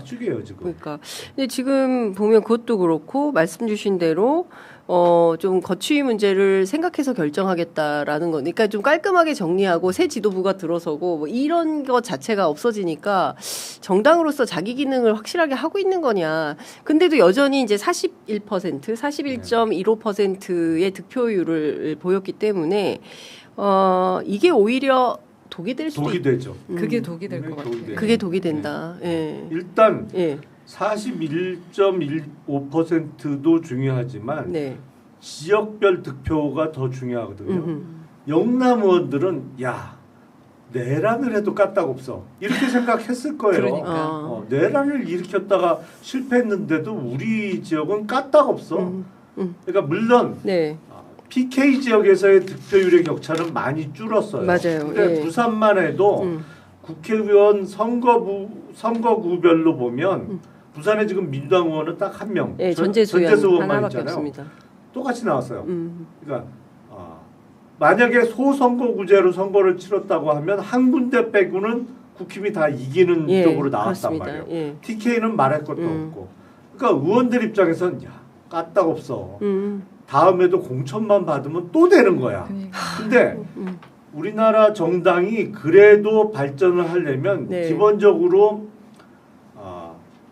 막죽이에요 지금. 그러니까 근데 지금 보면 그것도 그렇고 말씀 주신 대로 좀 거취 문제를 생각해서 결정하겠다라는 거니까 그러니까 좀 깔끔하게 정리하고 새 지도부가 들어서고 뭐 이런 것 자체가 없어지니까 정당으로서 자기 기능을 확실하게 하고 있는 거냐. 근데도 여전히 이제 41%, 41.15%의 득표율을 보였기 때문에 이게 오히려 독이 될 수도 독이 되죠. 그게 독이 될 것 같아요. 그게 독이 된다. 예. 일단 예. 41.15%도 중요하지만 네. 지역별 득표가 더 중요하거든요. 영남 의원들은 야 내란을 해도 까딱없어 이렇게 생각했을 거예요. 그러니까. 내란을 일으켰다가 실패했는데도 우리 지역은 까딱없어. 그러니까 물론 네. PK 지역에서의 득표율의 격차는 많이 줄었어요. 맞아요. 근데 예. 부산만 해도 국회의원 선거구별로 보면 부산에 지금 민주당 의원은 딱 한 명, 예, 전재수 의원만 하나밖에 있잖아요. 없습니다. 똑같이 나왔어요. 그러니까 만약에 소선거구제로 선거를 치렀다고 하면 한 군데 빼고는 국힘이 다 이기는 예, 쪽으로 나왔단 그렇습니다. 말이에요. 예. TK는 말할 것도 없고. 그러니까 의원들 입장에선 야 까딱없어. 다음에도 공천만 받으면 또 되는 거야. 근데 우리나라 정당이 그래도 발전을 하려면 네. 기본적으로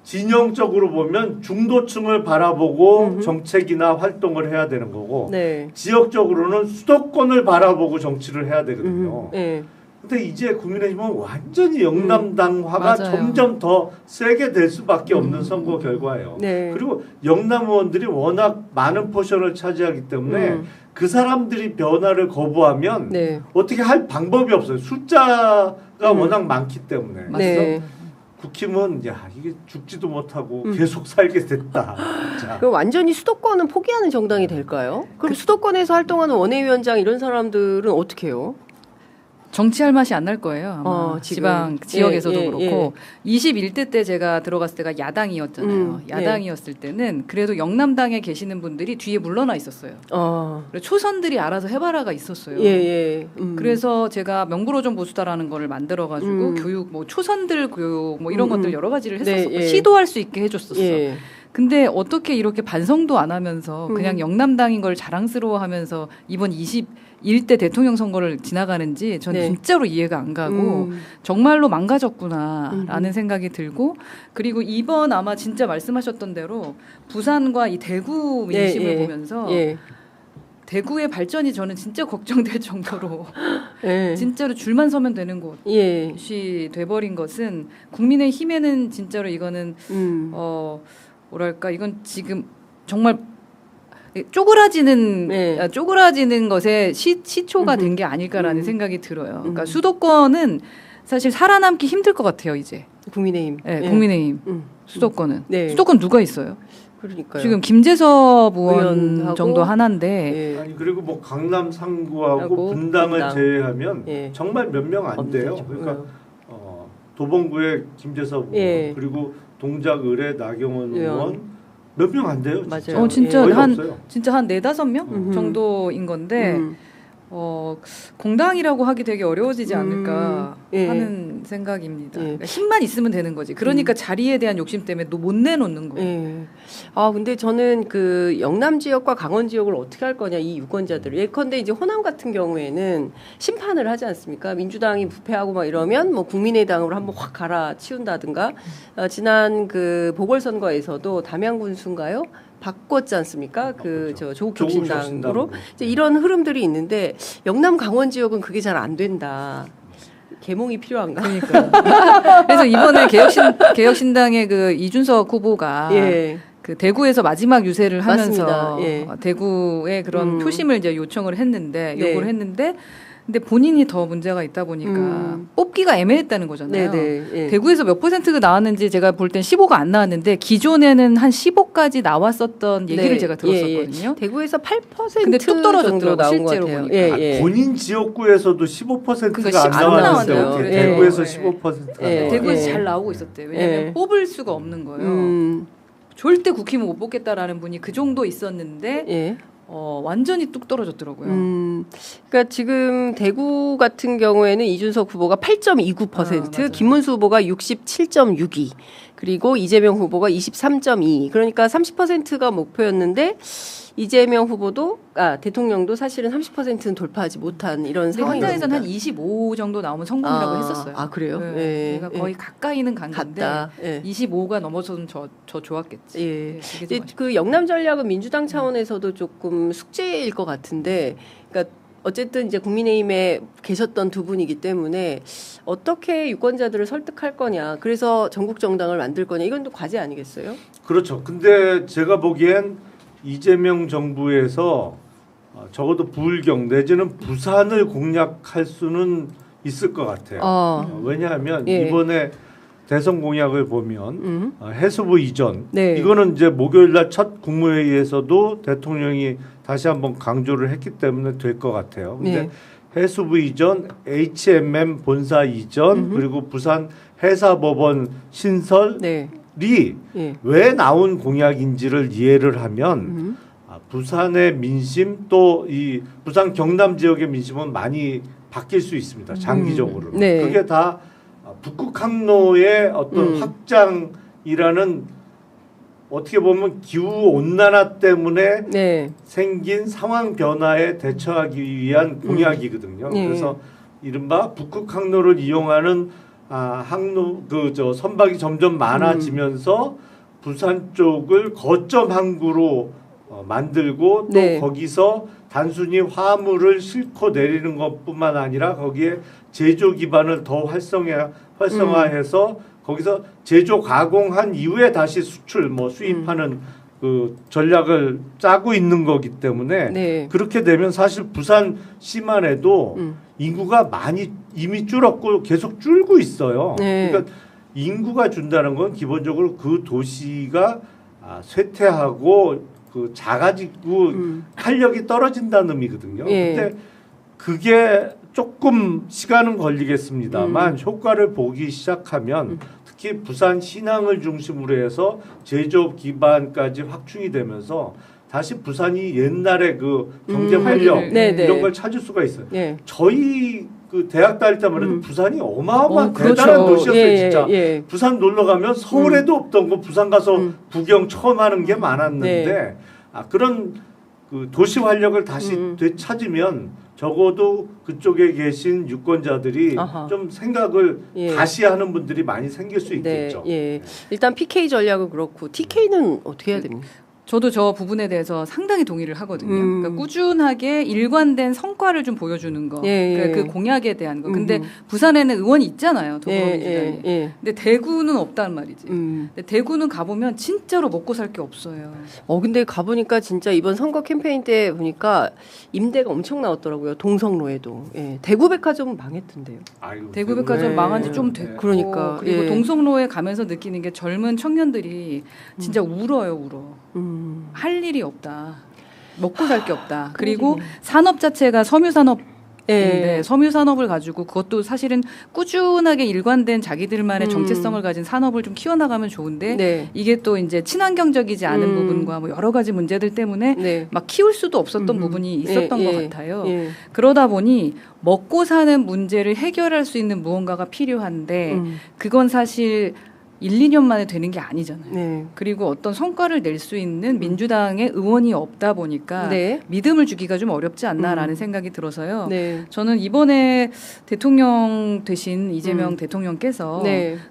진영적으로 보면 중도층을 바라보고 정책이나 활동을 해야 되는 거고 네. 지역적으로는 수도권을 바라보고 정치를 해야 되거든요. 네. 근데 이제 국민의힘은 완전히 영남당화가 맞아요. 점점 더 세게 될 수밖에 없는 선거 결과예요. 네. 그리고 영남 의원들이 워낙 많은 포션을 차지하기 때문에 그 사람들이 변화를 거부하면 네. 어떻게 할 방법이 없어요. 숫자가 워낙 많기 때문에. 네. 국힘은 야 이게 죽지도 못하고 계속 살게 됐다. 자. 그럼 완전히 수도권은 포기하는 정당이 될까요? 그럼 수도권에서 활동하는 원외위원장 이런 사람들은 어떻게 해요? 정치할 맛이 안 날 거예요. 아마 지금. 지방 지역에서도 예, 예, 그렇고 21대 때 제가 들어갔을 때가 야당이었잖아요. 야당이었을 때는 그래도 영남당에 계시는 분들이 뒤에 물러나 있었어요. 그리고 초선들이 알아서 해봐라가 있었어요. 예. 그래서 제가 명불허전 보수다라는 거를 만들어가지고 교육, 뭐 초선들 교육, 뭐 이런 것들 여러 가지를 했었었고 네, 예. 시도할 수 있게 해줬었어. 예. 근데 어떻게 이렇게 반성도 안 하면서 그냥 영남당인 걸 자랑스러워하면서 이번 21대 대통령 선거를 지나가는지 저는 네. 진짜로 이해가 안 가고 정말로 망가졌구나라는 생각이 들고 그리고 이번 아마 진짜 말씀하셨던 대로 부산과 이 대구 민심을 보면서 대구의 발전이 저는 진짜 걱정될 정도로 진짜로 줄만 서면 되는 곳이 돼버린 것은 국민의힘에는 진짜로 이거는 뭐랄까 이건 지금 정말 쪼그라지는 것에 시초가 된 게 아닐까라는 생각이 들어요. 그러니까 수도권은 사실 살아남기 힘들 것 같아요 이제. 국민의힘. 네, 국민의힘 수도권은. 네. 수도권 누가 있어요? 그러니까요. 지금 김재섭 의원 의원하고, 정도 하나인데. 아니 그리고 뭐 강남 3구하고 분당을 제외하면 정말 몇 명 안 돼요. 그러니까 도봉구의 김재섭 의원 그리고 동작 의뢰 나경원 의원 몇 명 안 돼요. 진짜. 맞아요. 진짜 없어요. 한 4-5명 정도인 건데 공당이라고 하기 되게 어려워지지 않을까 하는 생각입니다. 그러니까 힘만 있으면 되는 거지. 그러니까 자리에 대한 욕심 때문에 못 내놓는 거예요. 근데 저는 그 영남 지역과 강원 지역을 어떻게 할 거냐 이 유권자들을. 예컨대 이제 호남 같은 경우에는 심판을 하지 않습니까? 민주당이 부패하고 막 이러면 뭐 국민의당으로 한번 확 갈아치운다든가. 지난 그 보궐선거에서도 담양군수인가요? 바꿨지 않습니까? 조국 혁신당으로 이제 이런 흐름들이 있는데 영남 강원 지역은 그게 잘 안 된다. 계몽이 필요한가? 그러니까. 그래서 이번에 개혁신당의 그 이준석 후보가 그 대구에서 마지막 유세를 하면서 대구의 그런 표심을 이제 요구를 했는데 근데 본인이 더 문제가 있다 보니까 뽑기가 애매했다는 거잖아요. 대구에서 몇 퍼센트가 나왔는지 제가 볼 땐 15가 안 나왔는데 기존에는 한 15까지 나왔었던 얘기를 제가 들었었거든요. 대구에서 8% 근데 뚝 떨어졌더라고 실제로 보니까. 본인 지역구에서도 15%가 그러니까 안 나왔는데 네. 대구에서 15%가 나와요. 대구에서 잘 나오고 있었대요. 왜냐하면 뽑을 수가 없는 거예요. 절대 국힘은 못 뽑겠다라는 분이 그 정도 있었는데 완전히 뚝 떨어졌더라고요. 그러니까 지금 대구 같은 경우에는 이준석 후보가 8.29%, 김문수 후보가 67.62, 그리고 이재명 후보가 23.2. 그러니까 30%가 목표였는데 이재명 후보도 대통령도 사실은 30%는 돌파하지 못한 이런 상황입니다. 현장에서는 한 25 정도 나오면 성공이라고 했었어요. 아 그래요? 네. 예. 그러니까 거의 가까이는 간 건데 예. 25가 넘어서는 저 좋았겠지. 예. 네, 그 영남 전략은 민주당 차원에서도 조금 숙제일 것 같은데, 그러니까 어쨌든 이제 국민의힘에 계셨던 두 분이기 때문에 어떻게 유권자들을 설득할 거냐, 그래서 전국 정당을 만들 거냐, 이건 또 과제 아니겠어요? 그렇죠. 근데 제가 보기엔 이재명 정부에서 적어도 부울경 내지는 부산을 공략할 수는 있을 것 같아요. 왜냐하면 이번에 대선 공약을 보면 해수부 이전, 이거는 이제 목요일날 첫 국무회의에서도 대통령이 다시 한번 강조를 했기 때문에 될 것 같아요. 근데 해수부 이전, HMM 본사 이전, 그리고 부산 해사법원 신설이 왜 나온 공약인지를 이해를 하면 부산의 민심, 또 이 부산 경남 지역의 민심은 많이 바뀔 수 있습니다. 장기적으로. 그게 다 북극 항로의 어떤 확장이라는, 어떻게 보면 기후 온난화 때문에 생긴 상황 변화에 대처하기 위한 공약이거든요. 그래서 이른바 북극 항로를 이용하는 항로 선박이 점점 많아지면서 부산 쪽을 거점 항구로 만들고 또 거기서 단순히 화물을 싣고 내리는 것뿐만 아니라 거기에 제조 기반을 더 활성화해서 거기서 제조 가공한 이후에 다시 수출 수입하는 그 전략을 짜고 있는 거기 때문에 그렇게 되면 사실 부산 시만 해도 인구가 많이 이미 줄었고 계속 줄고 있어요. 그러니까 인구가 준다는 건 기본적으로 그 도시가 쇠퇴하고 그 작아지고 활력이 떨어진다는 의미거든요. 근데 그게 조금 시간은 걸리겠습니다만 효과를 보기 시작하면 특히 부산 신항을 중심으로 해서 제조업 기반까지 확충이 되면서 다시 부산이 옛날에 그 경제 활력 이런 걸 찾을 수가 있어요. 저희 그 대학 다닐 때만 해도 부산이 어마어마한 대단한 도시였어요. 진짜. 부산 놀러 가면 서울에도 없던 거 부산 가서 구경 처음 하는 게 많았는데 그런 그 도시 활력을 다시 되찾으면 적어도 그쪽에 계신 유권자들이 좀 생각을 다시 하는 분들이 많이 생길 수 있겠죠. 일단 PK 전략은 그렇고 TK는 어떻게 해야 됩니까? 저도 저 부분에 대해서 상당히 동의를 하거든요. 그러니까 꾸준하게 일관된 성과를 좀 보여주는 거, 그러니까 그 공약에 대한 거. 근데 부산에는 의원이 있잖아요, 더불어민주당이. 근데 대구는 없단 말이지. 근데 대구는 가보면 진짜로 먹고 살 게 없어요. 근데 가보니까 진짜 이번 선거 캠페인 때 보니까 임대가 엄청 나왔더라고요. 동성로에도. 대구백화점은 망했던데요. 대구백화점 망한 지 좀 됐고. 그러니까. 그리고 동성로에 가면서 느끼는 게 젊은 청년들이 진짜 울어. 할 일이 없다. 먹고 살 게 없다. 그리고 산업 자체가 섬유산업인데 섬유산업을 가지고 그것도 사실은 꾸준하게 일관된 자기들만의 정체성을 가진 산업을 좀 키워나가면 좋은데 이게 또 이제 친환경적이지 않은 부분과 뭐 여러 가지 문제들 때문에 막 키울 수도 없었던 부분이 있었던 것 같아요. 그러다 보니 먹고 사는 문제를 해결할 수 있는 무언가가 필요한데 그건 사실 1, 2년 만에 되는 게 아니잖아요. 그리고 어떤 성과를 낼 수 있는 민주당의 의원이 없다 보니까 믿음을 주기가 좀 어렵지 않나라는 생각이 들어서요. 저는 이번에 대통령 되신 이재명 대통령께서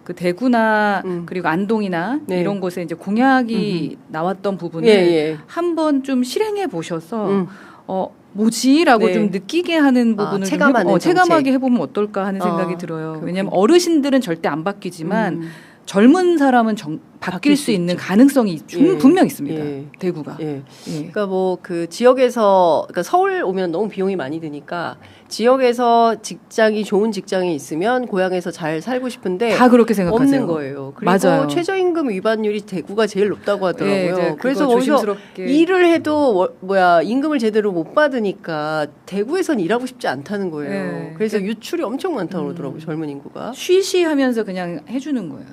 그 대구나 그리고 안동이나 이런 곳에 이제 공약이 나왔던 부분을 한번 좀 실행해 보셔서 뭐지라고 좀 느끼게 하는 부분을 체감하게 해보면 어떨까 하는 생각이 들어요. 왜냐하면 어르신들은 절대 안 바뀌지만 젊은 사람은 바뀔 수 있는 가능성이 분명 있습니다. 대구가. 그러니까 뭐 그 지역에서, 그러니까 서울 오면 너무 비용이 많이 드니까 지역에서 좋은 직장이 있으면 고향에서 잘 살고 싶은데 다 그렇게 생각하세요. 없는 거예요. 그리고 최저임금 위반율이 대구가 제일 높다고 하더라고요. 그래서 거기서 일을 해도 임금을 제대로 못 받으니까 대구에선 일하고 싶지 않다는 거예요. 그래서 유출이 엄청 많다고 그러더라고요. 젊은 인구가. 쉬쉬하면서 그냥 해주는 거예요.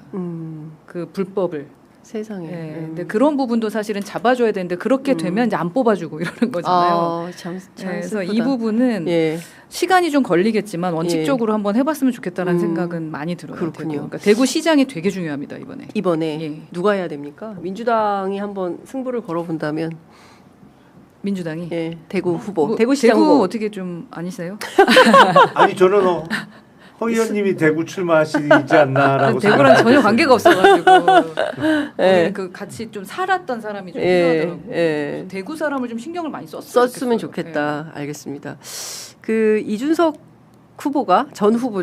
그 불법을. 세상에. 근데 그런 부분도 사실은 잡아줘야 되는데 그렇게 되면 이제 안 뽑아주고 이러는 거잖아요. 참 그래서 슬프다. 이 부분은 시간이 좀 걸리겠지만 원칙적으로 한번 해봤으면 좋겠다는 생각은 많이 들어요. 그렇군요. 대구. 그러니까 대구 시장이 되게 중요합니다 이번에. 누가 해야 됩니까? 민주당이 한번 승부를 걸어본다면. 민주당이 대구 후보, 뭐, 대구시장 대구 후보 어떻게 좀 아니세요? 아니 저는 허 의원님이 대구 출마하시지 않나라고 대구랑 전혀 관계가 없어가지고 그 같이 좀 살았던 사람이 좀 필요하더라고요. 대구 사람을 좀 신경을 많이 썼으면 좋겠다. 알겠습니다. 그 이준석 후보가 전 후보